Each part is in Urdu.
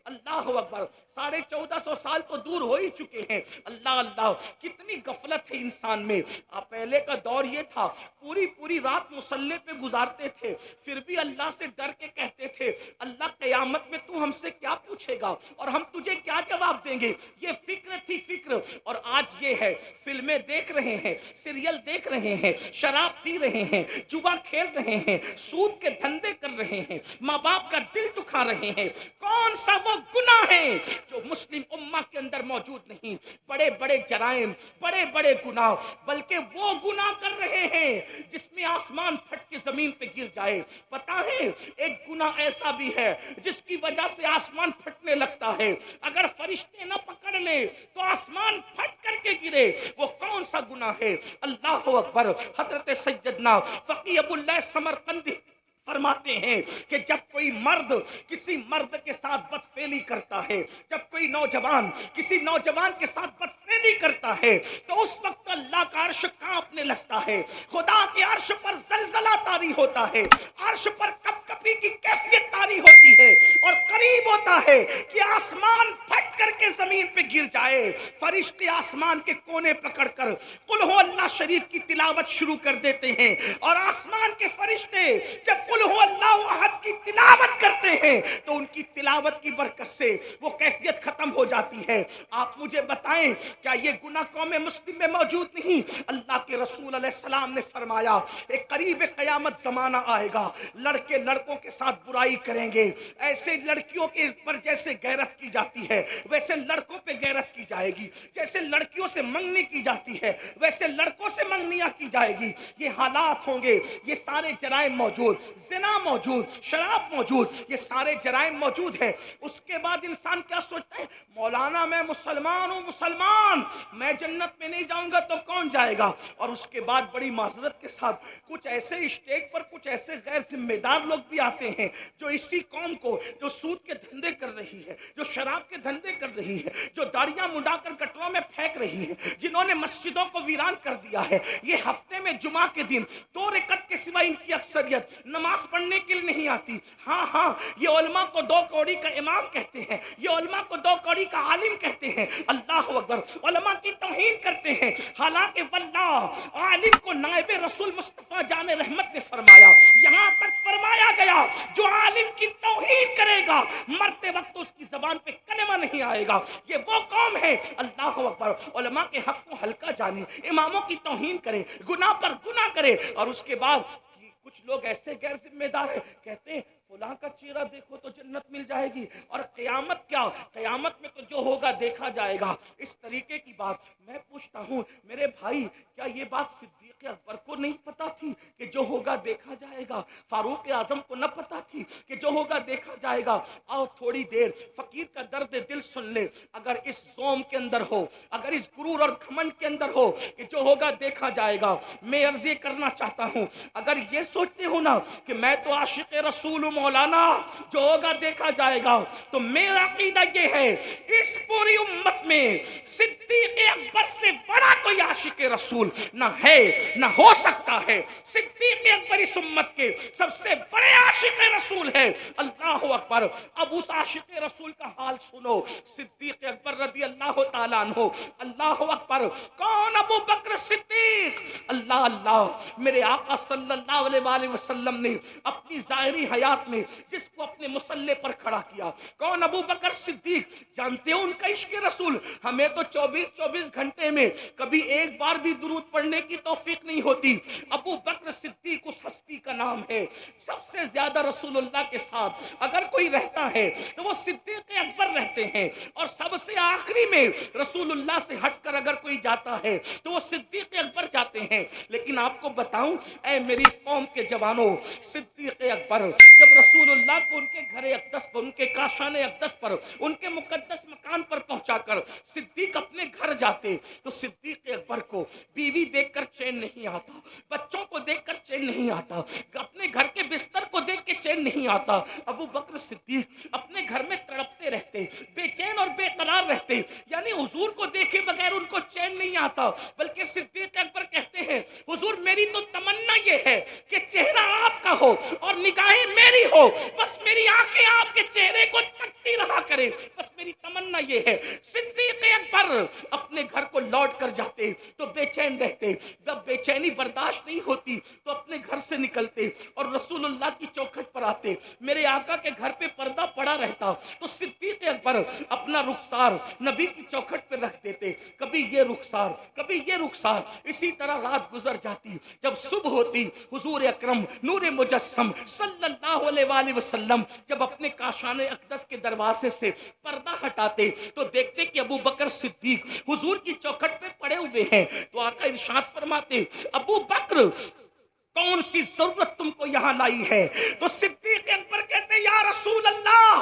اللہ اکبر، 1450 سال تو دور ہو ہی چکے ہیں۔ اللہ اللہ، کتنی غفلت ہے انسان میں۔ پہلے کا دور یہ تھا، پوری پوری رات مصلی پہ گزارتے تھے، پھر بھی اللہ سے ڈر کے کہتے تھے اللہ قیامت میں تو ہم سے کیا پوچھے گا اور ہم تجھے کیا جواب دیں گے۔ یہ فکر تھی فکر، اور آج یہ ہے فلمیں دیکھ رہے ہیں، سیریل دیکھ رہے ہیں، شراب پی رہے ہیں، جوا کھیل رہے ہیں، سود کے دھندے کر رہے ہیں، ماں باپ کا دل دکھا رہے ہیں۔ کون سا وہ گناہ ہے جو مسلم امہ کے اندر موجود نہیں؟ بڑے بڑے جرائم، بڑے بڑے گناہ، بلکہ وہ گناہ کر رہے ہیں جس میں آسمان پھٹ کے زمین پہ گر جائے۔ پتہ ہے ایک گناہ ایسا بھی ہے جس کی وجہ سے آسمان پھٹنے لگتا ہے، اگر فرشتے نہ پکڑ لیں تو آسمان پھٹ کر کے گرے۔ وہ کون سا گناہ ہے؟ اللہ اکبر۔ حضرت سیدنا فقی ابو اللہ سمرقندی فرماتے ہیں کہ جب کوئی مرد کسی مرد کے ساتھ بدفعلی کرتا ہے، جب کوئی نوجوان کسی نوجوان کے ساتھ بدفعلی کرتا ہے، تو اس وقت اللہ کا عرش کانپنے لگتا ہے، خدا کے عرش پر زلزلہ طاری ہوتا ہے، عرش پر کپ کپی کی کیفیت طاری ہوتی ہے، اور قریب ہوتا ہے کہ آسمان پھٹ کر کے زمین پہ گر جائے۔ فرشتے آسمان کے کونے پکڑ کر قل ہو اللہ شریف کی تلاوت شروع کر دیتے ہیں، اور آسمان کے فرشتے جب قل ہو اللہ احد کی تلاوت کرتے ہیں تو ان کی تلاوت کی برکت سے وہ کیفیت ختم ہو جاتی ہے۔ آپ مجھے بتائیں کیا یہ گناہ قوم مسلم میں موجود نہیں؟ اللہ کے رسول علیہ السلام نے فرمایا ایک قریب قیامت زمانہ آئے گا، لڑکے لڑکوں کے ساتھ برائی کریں گے، ایسے لڑکیوں کے پر جیسے غیرت کی جاتی ہے ویسے لڑکوں پہ غیرت کی جائے گی، جیسے لڑکیوں سے منگنی کی جاتی ہے ویسے لڑکوں سے منگنیاں کی جائے گی۔ یہ حالات ہوں گے، یہ سارے جرائم موجود، زنا موجود، شراب موجود، یہ سارے جرائم موجود ہے۔ اس کے بعد انسان کیا سوچتا ہے؟ مولانا میں مسلمان ہوں، مسلمان، میں جنت میں نہیں جاؤں گا تو کون جائے گا؟ اور اس کے بعد بڑی معذرت کے ساتھ کچھ ایسے اسٹیج پر کچھ ایسے غیر ذمہ دار لوگ بھی آتے ہیں جو اسی قوم کو، جو سود کے دھندے کر رہی ہے، جو شراب کے دھندے کر رہی ہے، جو داڑیاں منڈا کر گٹروں میں پھینک رہی ہے، جنہوں نے مسجدوں کو ویران کر دیا ہے، یہ ہفتے میں جمعہ کے دن 2 رکعت کے سوا ان کی اکثریت نماز پڑھنے کے لیے نہیں آتی۔ ہاں ہاں، یہ علماء کو 2 کوڑی کا امام کہتے ہیں، یہ علماء کو 2 کوڑی کا عالم کہتے ہیں۔ اللہ اکبر، علماء کی توہین کرتے ہیں، حالانکہ واللہ عالم کو نائب رسول مصطفیٰ جان رحمت نے فرمایا، یہاں تک فرمایا گیا جو عالم کی توہین کرے گا مرتے وقت اس کی زبان پہ کلمہ نہیں آئے گا۔ یہ وہ قوم ہے، اللہ اکبر، علماء کے حق کو ہلکا جانے، اماموں کی توہین کرے، گناہ پر گناہ کرے، اور اس کے بعد کچھ لوگ ایسے غیر ذمہ دار ہیں، کہتے ہیں فلاں کا چہرہ دیکھو تو جنت مل جائے گی، اور قیامت کیا، قیامت میں تو جو ہوگا دیکھا جائے گا۔ اس طریقے کی بات میں پوچھتا ہوں میرے بھائی، کیا یہ بات صدیق اکبر کو نہیں پتا تھی کہ جو ہوگا دیکھا جائے گا؟ فاروق اعظم کو نہ پتا تھی کہ جو ہوگا دیکھا جائے گا؟ آؤ تھوڑی دیر فقیر کا درد دل سن لے۔ اگر اس زوم کے اندر ہو، اگر اس غرور اور گھمنڈ کے اندر ہو کہ جو ہوگا دیکھا جائے گا، میں عرض یہ کرنا چاہتا ہوں، اگر یہ سوچتے ہو نا کہ میں تو عاشق رسول ہوں مولانا، جو ہوگا دیکھا جائے گا، تو میرا عقیدہ یہ ہے اس پوری امت میں صدیق اکبر سے بڑا کوئی عاشق رسول نہ ہے نہ ہو سکتا ہے۔ صدیق اکبر اس امت کے سب سے بڑے عاشق رسول ہے۔ اللہ اکبر۔ اب اس عاشق رسول کا حال سنو، صدیق اکبر رضی اللہ تعالیٰ عنہ۔ اللہ اکبر۔ کون؟ ابو بکر صدیق۔ اللہ اللہ، میرے آقا صلی اللہ علیہ وآلہ وسلم نے اپنی ظاہری حیات میں جس کو اپنے مصلی پر کھڑا کیا، کون؟ ابو بکر صدیق۔ جانتے ہو ان کا عشق رسول؟ ہمیں تو 24 گھنٹے میں کبھی ایک بار بھی درود پڑھنے کی توفیق نہیں ہوتی۔ ابو بکر صدیق اس ہستی کا نام ہے سب سے زیادہ رسول اللہ کے ساتھ اگر کوئی رہتا ہے تو وہ صدیق اکبر رہتے ہیں، اور سب سے آخری میں رسول اللہ سے ہٹ کر اگر کوئی جاتا ہے تو وہ صدیق اکبر جاتے ہیں۔ لیکن آپ کو بتاؤں اے میری قوم کے جوانوں، صدیق اکبر جب رسول اللہ کو ان کے گھر اقدس پر، ان کے کاشان اقدس پر، ان کے مقدس مکان پر پہنچا کر صدیق اپنے گھر جاتے تو صدیق اکبر کو بیوی دیکھ کر چین نہیں آتا، بچوں کو دیکھ کر چین نہیں آتا، اپنے گھر کے بستر کو دیکھ کے چین نہیں آتا۔ ابو بکر صدیق اپنے گھر میں تڑپتے رہتے، بے چین اور بے قرار رہتے، یعنی حضور کو دیکھے بغیر ان کو چین نہیں آتا، بلکہ صدیق اکبر کہتے ہیں حضور میری تو تمنا یہ ہے کہ چہرہ آپ کا ہو اور نگاہیں میری ہو، بس میری آنکھیں آپ کے چہرے کو تکتی رہا کرے، بس میری تمنا یہ ہے۔ صدیق اکبر اپنے گھر کو لوٹ کر جاتے تو بے چین رہتے، جب بے چینی برداشت نہیں ہوتی تو اپنے گھر سے نکلتے اور رسول اللہ کی چوکھٹ پر آتے۔ میرے آقا کے گھر پہ پردہ پڑا رہتا تو صدیق اکبر اپنا رخسار نبی کی چوکھٹ پہ رکھ دیتے، کبھی یہ رخسار کبھی یہ رخسار، اسی طرح رات گزر جاتی۔ جب صبح ہوتی حضور اکرم نور مجسم صلی اللہ علیہ وآلہ وسلم جب اپنے کاشان اقدس کے دروازے سے پردہ ہٹاتے تو دیکھتے کہ ابو بکر صدیق حضور کی چوکھٹ پہ پڑے ہوئے ہیں۔ تو آقا ارشاد فرماتے، ابو بکر کون سی ضرورت تم کو یہاں لائی ہے؟ تو صدیق اکبر کہتے یا رسول اللہ،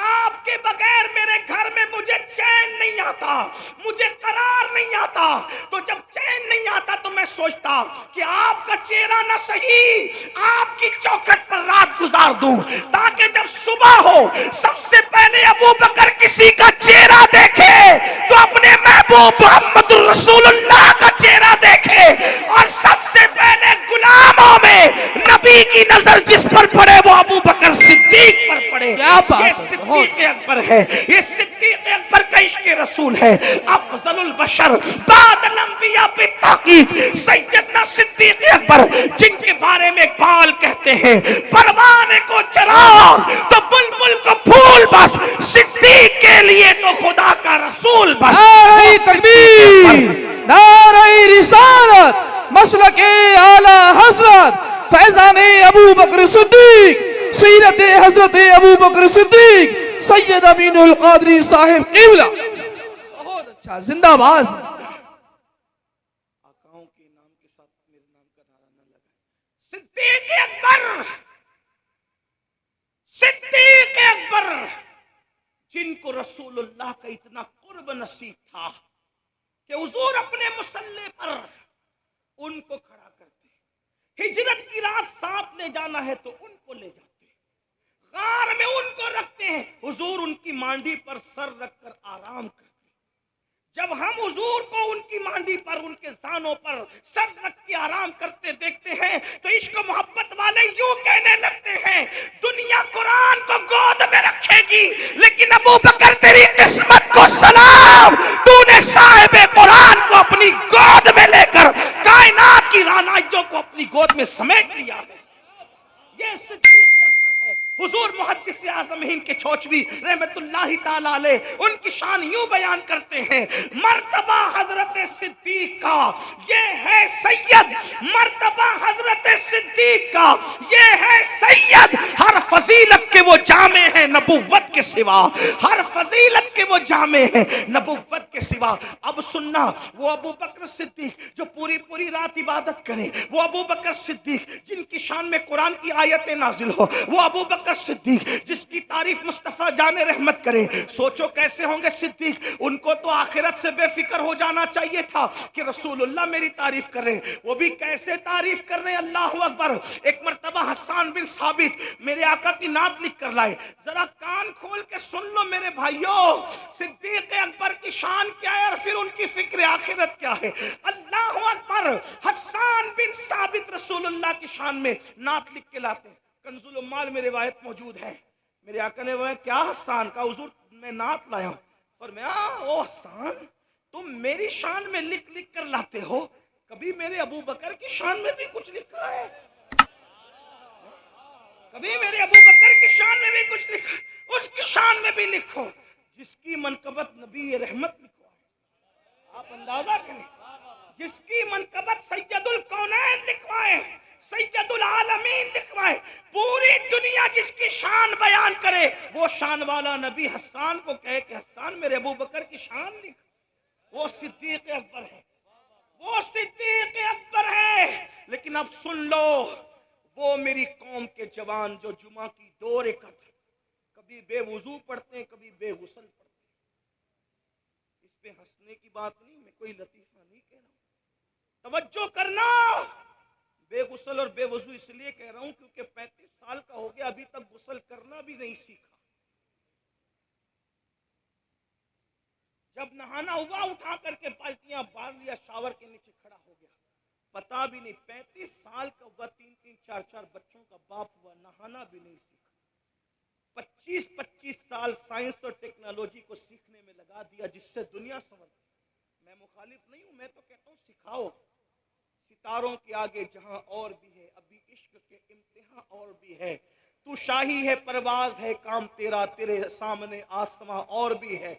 آپ کے بغیر میرے گھر میں مجھے چین نہیں آتا، مجھے قرار نہیں آتا۔ تو جب چین نہیں آتا تو میں سوچتا کہ آپ کا چہرہ نہ صحیح آپ کی چوکھٹ پر رات گزار دوں، تاکہ جب صبح ہو سب سے پہلے ابو بکر کسی کا چہرہ دیکھے تو اپنے محبوب محمد رسول اللہ کا چہرہ دیکھے، اور سب سے پہلے غلاموں میں نبی کی نظر جس پر پڑے وہ ابو بکر صدیق پر پڑے۔ یہ صدیق اکبر ہے، یہ صدیق اکبر کا عشق رسول ہے۔ افضل البشر بعد الانبیاء بالتحقیق سیدنا صدیق اکبر، جن کے بارے میں اقبال کہتے ہیں پروانے کو چراغ تو بلبل کو پھول بس، صدیق کے لیے تو خدا کا رسول بس۔ نعرہ تکبیر، نعرہ رسالت، مسلک اعلی حضرت فیضان ابو بکر صدیق، سیرت حضرت ابو بکر صدیق سید امین القادری صاحب قبلہ۔ بہت اچھا، زندہ باز۔ آقاؤں کے نام کے ساتھ میرے نام کا نعرہ نہ لگا۔ صدیق اکبر، صدیق اکبر جن کو رسول اللہ کا اتنا قرب نصیب تھا کہ حضور اپنے مصلی پر ان کو کھڑا کرتے، ہجرت کی رات ساتھ لے جانا ہے تو ان کو لے جاتے، غار میں ان کو رکھتے ہیں، حضور ان کی مانڈی پر سر رکھ کر آرام کرتے۔ جب ہم حضور کو ان کی مانڈی پر ان کے زانوں پر سر رکھ کے آرام کرتے دیکھتے ہیں تو عشق و محبت والے یوں کہنے لگتے ہیں دنیا قرآن کو گود میں رکھے گی لیکن ابو بکر تیری قسمت کو سلام، تو نے صاحب قرآن کو اپنی گود میں لے کر کائنات کی رعنائیوں کو اپنی گود میں سمیٹ لیا ہے۔ یہ صدیق اکبر ہے۔ حضور محدث اعظم ہند کے چھوچوی رحمت اللہ تعالی علیہ ان کی شان یوں بیان کرتے ہیں، مرتبہ حضرت صدیق کا یہ ہے سید، مرتبہ حضرت صدیق کا یہ ہے سید، ہر فضیلت کے وہ جامع ہیں نبوت کے سوا، ہر فضیلت کے وہ جامع ہیں نبوت کے سوا۔ اب سننا، وہ ابو بکر صدیق جو پوری رات عبادت کرے، وہ ابو بکر صدیق جن کی شان میں قرآن کی آیتیں نازل ہو، وہ ابو بکر صدیق جس کی تعریف مصطفیٰ جان رحمت کرے، سوچو کیسے ہوں گے صدیق؟ ان کو تو آخرت سے بے فکر ہو جانا چاہیے تھا کہ رسول اللہ میری تعریف کر رہے، وہ بھی کیسے تعریف کر رہے، اللہ اکبر۔ ایک مرتبہ حسان بن ثابت میرے آقا کی نعت لکھ کر لائے، ذرا کان کھول کے سن لو میرے بھائیوں، صدیق اکبر کی شان کیا ہے اور پھر ان کی فکر آخرت کیا ہے۔ اللہ اکبر، حسان بن ثابت رسول اللہ کی شان میں نعت لکھ کے لاتے ہیں، کنز العمال میں روایت موجود ہے۔ میرے آقا نے وہ کیا حسان کا حضور میں نعت لایا ہوں، فرمایا او حسان تم میری شان میں لکھ لکھ کر لاتے ہو، کبھی میرے ابو بکر کی شان میں بھی کچھ لکھا ہے؟ کبھی میرے ابو بکر کی شان میں بھی کچھ لکھا ہے؟ اس کی شان میں بھی لکھو جس کی منقبت نبی رحمت لکھوا ہے۔ آپ اندازہ کریں، جس کی منقبت سید الکونین لکھوائے، سید العالمین لکھوائے، پوری دنیا جس کی شان بیان کرے، وہ شان والا نبی حسان کو کہے کہ حسان میرے ابو بکر کی شان لکھ، وہ صدیق اکبر ہے، وہ صدیق اکبر ہے۔ لیکن اب سن لو، وہ میری قوم کے جوان جو جمعہ کی 2 رکعت کبھی بے وضو پڑھتے ہیں کبھی بے غسل پڑھتے ہیں، اس پہ ہنسنے کی بات نہیں، میں کوئی لطیفہ نہیں کہہ رہا ہوں، توجہ کرنا، بے غسل اور بے وضو اس لیے کہہ رہا ہوں کیونکہ 35 سال کا ہو گیا ابھی تک غسل کرنا بھی نہیں سیکھا۔ جب نہانا ہوا اٹھا کر کے بالٹیاں بار لیا، شاور کے نیچے کھڑا ہو گیا، پتا بھی نہیں 35 سال کا ہوا، 3 4 بچوں کا باپ ہوا، نہانا بھی نہیں سیکھا۔ 25 سال سائنس اور ٹیکنالوجی کو سیکھنے میں لگا دیا جس سے دنیا سنور. میں مخالف نہیں ہوں، میں تو کہتا ہوں سکھاؤ. ستاروں کے آگے جہاں اور بھی ہے، ابھی عشق کے امتحان اور بھی ہے. تو شاہی ہے، پرواز ہے، کام تیرا، تیرے سامنے آسماں اور بھی ہے.